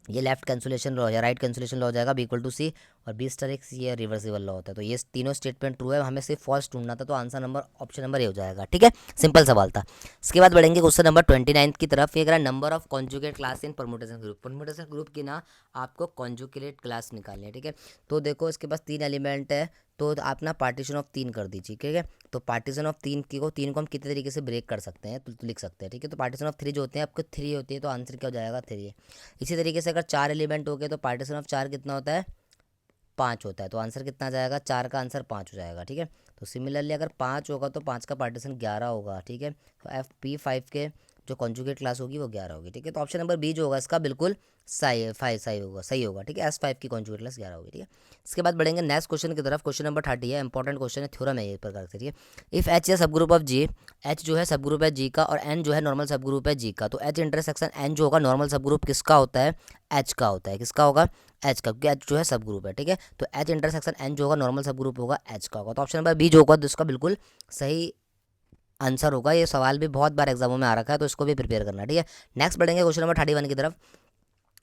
ये लेफ्ट कैंसुलेशन लॉ या राइट कैंसुलेशन लॉ हो जाएगा, बी इक्वल टू सी। और बी स्टार एक्स ये रिवर्सिबल लॉ होता है। तो ये तीनों स्टेटमेंट ट्रू है, हमें सिर्फ फॉल्स ढूंढना था, तो answer number option number A हो जाएगा, ठीक है। सिंपल सवाल था। इसके बाद बढ़ेंगे क्वेश्चन नंबर 29 की तरफ। ये कह रहा है number of conjugate class in permutation group. Permutation group की ना आपको कॉन्जुगेट क्लास निकालनी है, ठीक है। तो देखो इसके पास 3 एलिमेंट है, तो आप ना पार्टीशन ऑफ 3 कर दीजिए, ठीक है। तो पार्टीशन ऑफ 3 को हम कितने तरीके से ब्रेक कर सकते हैं, तो लिख सकते हैं, ठीक है। तो पार्टीशन ऑफ 3 जो होते हैं आपको 3 होती है, तो आंसर क्या हो जाएगा, 3 है। इसी तरीके से अगर 4 एलिमेंट हो गए तो पार्टीशन ऑफ 4 कितना होता है, 5 होता है। तो आंसर कितना आ जाएगा, 4 का आंसर 5 हो जाएगा, ठीक है। तो सिमिलरली अगर 5 होगा तो 5 का पार्टीशन 11 होगा, ठीक है। तो FP5 के जो कॉन्जुगेट क्लास होगी वो 11 होगी, ठीक है। तो ऑप्शन नंबर बी जो होगा इसका बिल्कुल सही होगा, ठीक है। S5 की कॉन्जुगेट क्लास 11 होगी, ठीक है। इसके बाद बढ़ेंगे नेक्स्ट क्वेश्चन की तरफ। क्वेश्चन नंबर 30 है, इंपॉर्टेंट क्वेश्चन है, थ्योरम है ये प्रकार से, ठीक है। इफ H है सब ग्रुप ऑफ G, H जो है सब ग्रुप है G का और N जो है नॉर्मल सब ग्रुप है G का, तो H इंटरसेक्शन N जो होगा नॉर्मल सब ग्रुप किसका होता है, H का होता है। किसका होगा, H का, क्योंकि H जो है सब ग्रुप है, ठीक है। तो H इंटरसेक्शन N जो होगा नॉर्मल सब ग्रुप होगा H का होगा। तो ऑप्शन नंबर बी जो होगा इसका बिल्कुल सही आंसर होगा। ये सवाल भी बहुत बार एग्जामों में आ रखा है, तो इसको भी प्रिपेयर करना, ठीक है। नेक्स्ट बढ़ेंगे क्वेश्चन नंबर 31 की तरफ।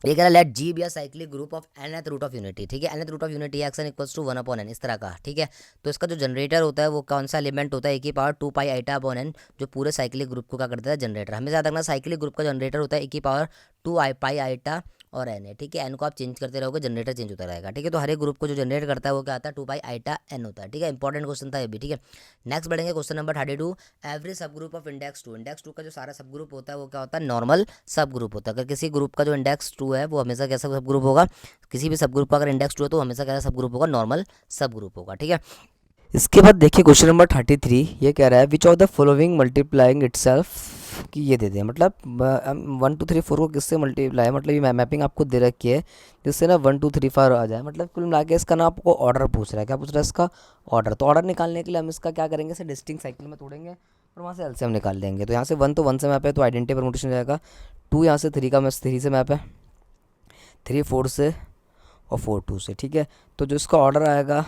ये कह रहा है let G be a cyclic group of nth root of unity, ठीक है। nth root of unity x n equals to 1/n, इस तरह का, ठीक है। तो इसका जो जनरेटर होता है वो कौन सा एलिमेंट होता है, e⁻² 2π i/n, जो पूरे साइक्लिक ग्रुप को क्या करता है, जनरेटर। हमें याद रखना साइक्लिक ग्रुप का जनरेटर होता है e⁻² π i और n है, ठीक है। n को आप चेंज करते रहोगे, जनरेटर चेंज होता रहेगा, ठीक है। तो हर एक ग्रुप को जो जनरेट करता है वो क्या आता है, 2π i/n होता है, ठीक है। इंपॉर्टेंट क्वेश्चन था ये भी, ठीक है। नेक्स्ट बढ़ेंगे क्वेश्चन नंबर 32। एवरी सब ग्रुप ऑफ इंडेक्स 2 का जो सारा सब ग्रुप होता है वो क्या होता है, नॉर्मल सब ग्रुप होता है। अगर किसी ग्रुप का जो इंडेक्स 2 है वो हमेशा कैसा सब ग्रुप होगा, किसी भी सब ग्रुप का अगर इंडेक्स 2 है तो हमेशा कैसा सब ग्रुप होगा, नॉर्मल सब ग्रुप होगा, ठीक है। इसके बाद देखिए क्वेश्चन नंबर 33। ये कह रहा है which of the following multiplying itself, कि ये दे दें मतलब 1 2 3 4 को किससे मल्टीप्लाई, मतलब ये मैपिंग आपको दे रखी है जिससे ना 1 2 3 4 आ जाए। मतलब कुल मिला के इसका ना आपको ऑर्डर पूछ रहा है। क्या पूछ रहा है, इसका ऑर्डर। तो ऑर्डर निकालने के लिए हम इसका क्या करेंगे, इसे डिस्टिंक्ट साइकिल में तोड़ेंगे और वहाँ से एलसीएम निकाल देंगे। तो यहाँ से 1 तो 1 से मैप है तो आइडेंटिटी परमुटेशन हो जाएगा। 2 यहाँ से 3 का 3 से मैप है, 3 4 से और 4 2 से, ठीक है। तो जो इसका ऑर्डर आएगा,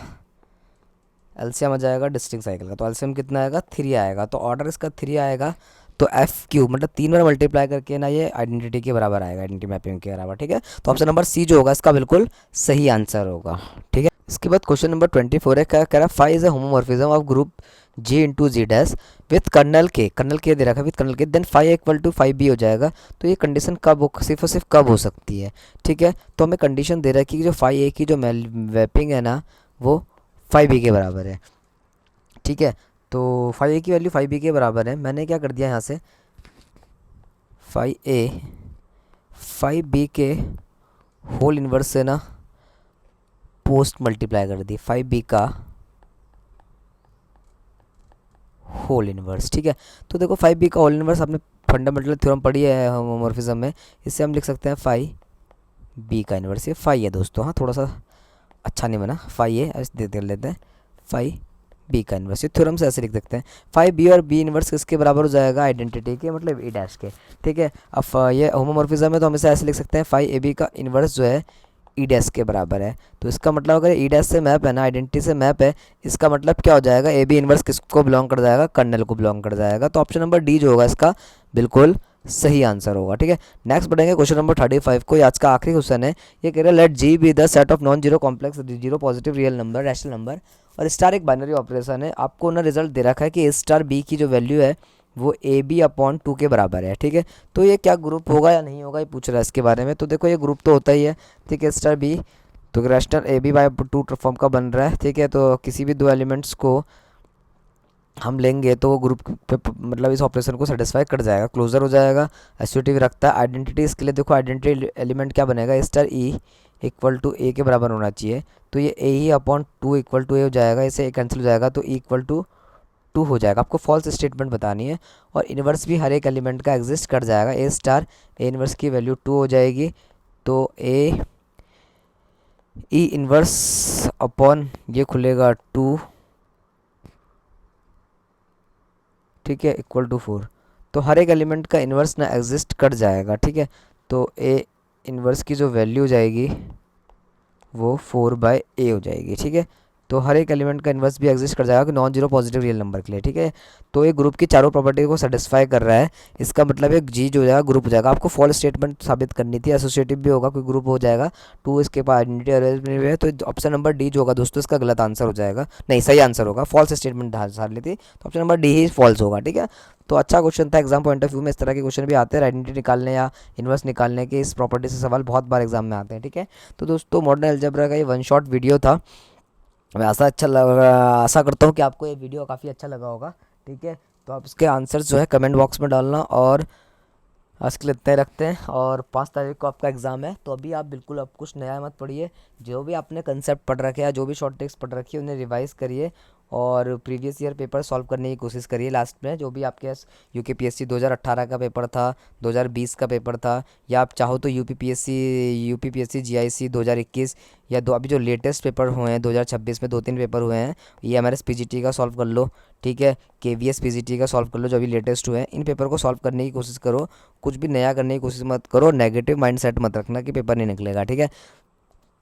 एलसीएम आ जाएगा डिस्टिंक्ट साइकिल का, तो एलसीएम कितना आएगा 3 आएगा, तो ऑर्डर इसका 3 आएगा। तो एफ क्यू मतलब 3 बार मल्टीप्लाई करके ना ये आइडेंटिटी के बराबर आएगा, आइडेंटिटी मैपिंग के बराबर, ठीक है। तो ऑप्शन नंबर सी जो होगा इसका बिल्कुल सही आंसर होगा, ठीक है। इसके बाद क्वेश्चन नंबर 24 है, क्या कह रहा है, phi is a homomorphism of group G into G dash with kernel K दे रखा है, with kernel K, then phi equal to 5b हो जाएगा। तो ये कंडीशन कब हो, सिर्फ और सिर्फ कब हो सकती है, ठीक है। तो हमें कंडीशन दे रहा है कि जो 5a की जो मैपिंग है ना वो 5b के बराबर है, ठीक है। तो 5a की वैल्यू 5b के बराबर है, मैंने क्या कर दिया यहाँ से 5a 5b के होल इन्वर्स से ना पोस्ट मल्टीप्लाई कर दी 5b का होल इन्वर्स, ठीक है। तो देखो 5b का होल इन्वर्स आपने फंडामेंटल थ्योरम पढ़ी है होमोमॉर्फिज्म में, इससे हम लिख सकते हैं 5b का इन्वर्स, ये 5 है दोस्तों, हाँ थोड़ा सा अच्छा नहीं बना, 5 है ऐसे दे लेते हैं 5b का इन्वर्स, ये थ्योरम से ऐसे लिख सकते हैं। 5b और b इन्वर्स किसके बराबर हो जाएगा, आइडेंटिटी के मतलब e डैश के, ठीक है। अब ये होमोमॉर्फिज्म है तो हम इसे ऐसे लिख सकते हैं 5ab का इन्वर्स जो है ई डैश के बराबर है। तो इसका मतलब अगर ई डैश से मैप है ना, आइडेंटिटी से मैप है, इसका मतलब क्या हो जाएगा, ए बी इन्वर्स किसको बिलोंग कर जाएगा, कर्नल को बिलोंग कर जाएगा। तो ऑप्शन नंबर डी जो होगा इसका बिल्कुल सही आंसर होगा, ठीक है। नेक्स्ट बढ़ेंगे क्वेश्चन नंबर 35 को, आज का आखिरी क्वेश्चन है। ये कह रहा है let G be the set of non zero complex zero positive real number rational number और स्टार एक बाइनरी ऑपरेशन है। आपको ना रिजल्ट दे रखा है कि ए स्टार बी की जो वैल्यू है वो ए बी अपॉन 2 के बराबर है, ठीक है। तो ये क्या ग्रुप होगा या नहीं होगा ये पूछ रहा है इसके बारे में। तो देखो ये ग्रुप तो होता ही है, ठीक है, स्टार बी तो rational A B by 2 form का बन रहा है, ठीक है। तो किसी भी दो एलिमेंट्स को हम लेंगे तो वो ग्रुप पे मतलब इस ऑपरेशन को सेटिस्फाई कर जाएगा, क्लोजर हो जाएगा, एसोसिएटिव रखता है। आइडेंटिटी इसके लिए देखो आइडेंटिटी एलिमेंट क्या बनेगा, ए स्टार ई इक्वल टू ए के बराबर होना चाहिए। तो ये ए ही अपॉन 2 इक्वल टू ए हो जाएगा, इसे कैंसिल हो जाएगा तो ई इक्वल टू 2 हो जाएगा। आपको फॉल्स स्टेटमेंट बतानी है और इन्वर्स भी हर एक एलिमेंट का एग्जिस्ट कर जाएगा। ए स्टार ए इन्वर्स की वैल्यू 2 हो जाएगी, तो ए ई इन्वर्स अपॉन ये खुलेगा 2, ठीक है, इक्वल टू 4। तो हर एक एलिमेंट का इन्वर्स ना एग्जिस्ट कर जाएगा, ठीक है। तो ए इन्वर्स की जो वैल्यू हो जाएगी वो 4/a हो जाएगी, ठीक है। तो हर एक एलिमेंट का इन्वर्स भी एग्जिस्ट कर जाएगा कि non zero positive real number के लिए, ठीक है। तो ये ग्रुप की चारों प्रॉपर्टी को सेटिस्फाई कर रहा है, इसका मतलब एक जी जो हो जाएगा ग्रुप हो जाएगा। आपको फॉल्स स्टेटमेंट साबित करनी थी, एसोसिएटिव भी होगा कोई ग्रुप हो जाएगा, 2 इसके पास आइडेंटिटी अरेंजमेंट है। तो ऑप्शन नंबर डी जो होगा दोस्तों इसका गलत आंसर हो जाएगा, नहीं सही आंसर होगा, फॉल्स स्टेटमेंट धार ली थी, तो ऑप्शन नंबर डी ही फॉल्स होगा, ठीक है। तो अच्छा क्वेश्चन था, एग्जाम पॉइंट ऑफ व्यू में इस तरह के क्वेश्चन भी आते हैं, आइडेंटिटी निकालने या इन्वर्स निकालने के इस प्रॉपर्टी से सवाल बहुत बार एग्जाम में आते हैं, ठीक है। तो दोस्तों मॉडर्न अलजेब्रा का ये 1 शॉट वीडियो था, मैं आशा करता हूँ कि आपको ये वीडियो काफ़ी अच्छा लगा होगा, ठीक है। तो आप इसके आंसर्स जो है कमेंट बॉक्स में डालना और आज के लिए इतने रखते हैं। और 5 तारीख को आपका एग्ज़ाम है, तो अभी आप बिल्कुल अब कुछ नया मत पढ़िए, जो भी आपने कंसेप्ट पढ़ रखे हैं, जो भी शॉर्ट ट्रिक्स पढ़ रखी है उन्हें रिवाइज़ करिए और प्रीवियस ईयर पेपर सॉल्व करने की कोशिश करिए। लास्ट में जो भी आपके यूकेपीएससी 2018 का पेपर था, 2020 का पेपर था, या आप चाहो तो यूपीपीएससी जीआईसी 2021 या दो अभी जो लेटेस्ट पेपर हुए हैं 2026 में 2-3 पेपर हुए हैं, ये एमआरएस पीजीटी का सॉल्व कर लो, ठीक है, केवीएस पीजीटी का सॉल्व कर लो, जो अभी लेटेस्ट हुए हैं। इन पेपर को सॉल्व करने की कोशिश करो, कुछ भी नया करने की कोशिश मत करो, नेगेटिव माइंडसेट मत रखना कि पेपर नहीं निकलेगा, ठीक है,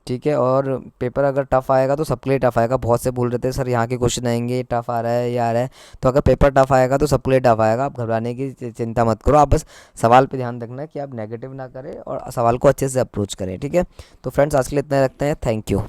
ठीक है। और पेपर अगर टफ आएगा तो सबके लिए टफ आएगा। बहुत से बोल रहे थे सर यहाँ के क्वेश्चन आएंगे, टफ आ रहा है, ये आ रहा है, तो अगर पेपर टफ आएगा तो सबके लिए टफ आएगा। आप घबराने की चिंता मत करो, आप बस सवाल पे ध्यान रखना कि आप नेगेटिव ना करें और सवाल को अच्छे से अप्रोच करें, ठीक है। तो फ्रेंड्स आज के लिए इतना रखते हैं, थैंक यू।